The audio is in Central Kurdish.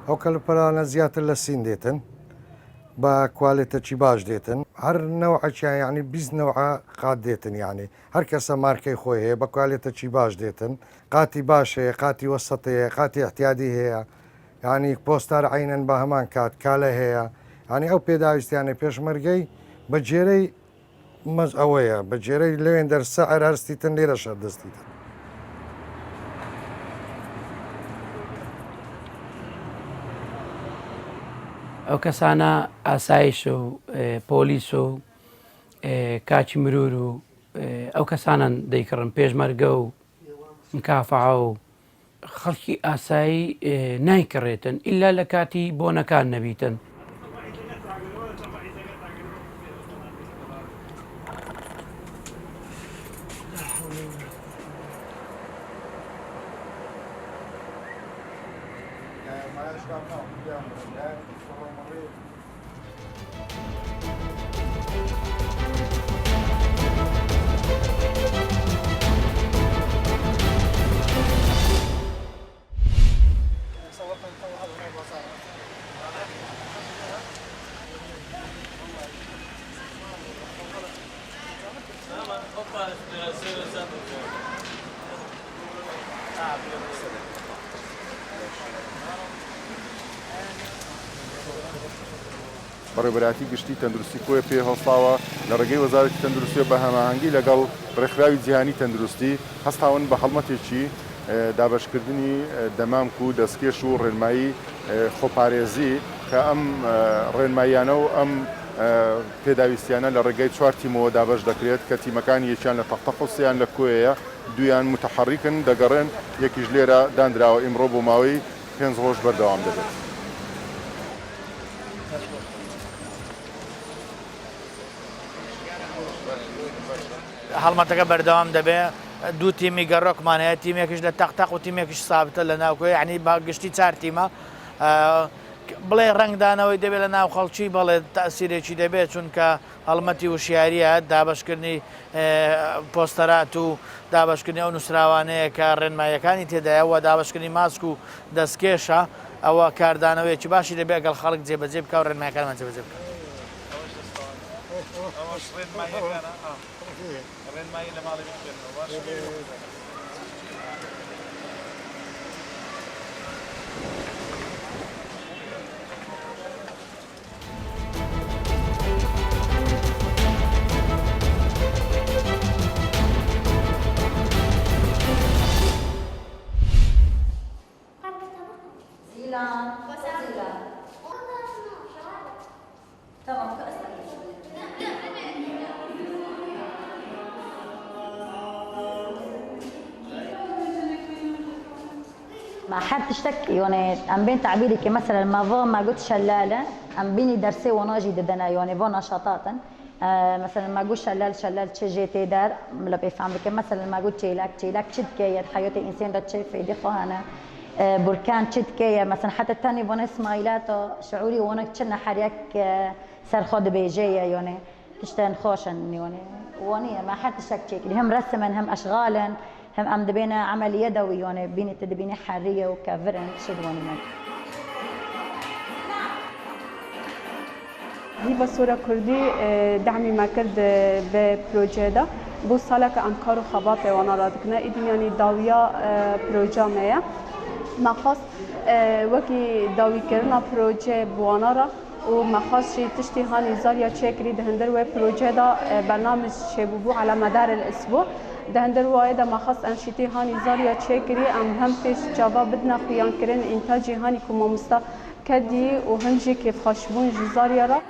ئەو کەلپەلانە زیاتر لە سین دێتن بە کوالێتەکی باش دێتن هەر نەوعەکیان یعنی 20 نەوعە قات دێتن یعنی هەر کەسە مارکەی خۆی هەیە بە کوالێتەکی باش دێتن قاتی باش هەیە قاتی وەسەط هەیە قاتی احتیادی هەیە یعنی پۆستار عینەن بە هەمان کات کالە هەیە ینی ئەو پێداویستیانە پێشمەرگەی بە جێرەی مەز ئەوەیە بە جێرەی لەوێن دەرسە ئەرهستیتن لێرە شەر دەستیتن. ئەو کەسانە ئاسایش و پۆلیس و کاچی مرور و ئەو کەسانن دەیکڕن پێشمەرگە و مکافعە و خەڵکی ئاسایی نایکڕێتن ئیلا لە کاتی بۆنەکان نەبیتن. بەڕێوەبەراتی گشتی تەندروستی کۆی پێ هەڵساوە لە ڕێگەی وەزارەتی تەندروستی بە هەماهەنگی لەگەڵ ڕێکخراوی جیهانی تەندروستی هەستاون بە هەڵمەتێکی دابەشکردنی دەمامک و دەستکێش و ڕێنمایی خۆپارێزی کە ئەم ڕێنماییانە و ئەم پێداویستیانە لە ڕێگەی 4 تیمەوە دابەش دەکرێت کە تیمەکانی یەکیان لە تەختەقۆسیان لە کۆیەیە دویان متحەڕیکن دەگەڕێن یەکیش لێرە دانراوە ئیمڕۆ بۆ ماوەی 5 ڕۆژ بەردەوام دەبێت. هەڵمەتەکە بەردەوام دەبێت دوو تیمی گەڕۆکمان هەیە تیمێکیش لە تەختەق و تیمێکیش سابتە لە ناوکۆی عنی باگشتی 4 تیمە بڵێ ڕنگدانەوەی دەبێت لە ناو خەڵکی بەڵێ تەسیرێکی دەبێت چونکە هەڵمەتی وشیاریە دابشکردنی پۆستەرات و دابشکردنی ئەو نووسراوانەیە کە ڕێنمایەکانی تێدایەوە دابشکردنی ماسک و دەستکێشە ئەوە کاردانەوەیکی باشی دەبێت گەڵ خەڵک جێبەجێ بکە و ڕێنمایەکانمان جێبەجێ بکە. ڕێنمایی لە ماڵی ما حد تشتكي يعني ام بين تعبيري كمثلا ما قلت شلاله ام بيني درسي وناجي ددنا يعني فو نشاطات مثلا ما قلت شلال تشجيتي دار لا بيفهم لك مثلا ما قلت تشيلك شد كي حياه الانسان ده شايف في دخانه بركان شد كي مثلا حتى الثاني فون اسماعيلاته شعوري وانا كنا حريك سر خد بيجيه يعني تشتن خوشن يعني واني ما حد تشتكي هم رسما هم اشغالا هم ام دبينا عمل يدوي يعني بيني تدبيني حريه وكافرن شدواني من هی بصورة كردي دعمي ما كرد ببروجه ده بو سالك ام كارو خبات وانا رادكنا ايدي يعني داويا بروجه ميا ما خاص وكي داوي كرنا بروجه بوانا را وما خاص شي تشتي هاني زاريا تشكري دهندر و بروجه ده برنامج شبوبو على مدار الاسبوع دهندر وايدا ما خاص انشيتي هاني زاريا تشكري ام هم فيش جابا بدنا خيان كرن انتاجي هاني كومومستا كدي وهنجي كيف خشبون جزاريا را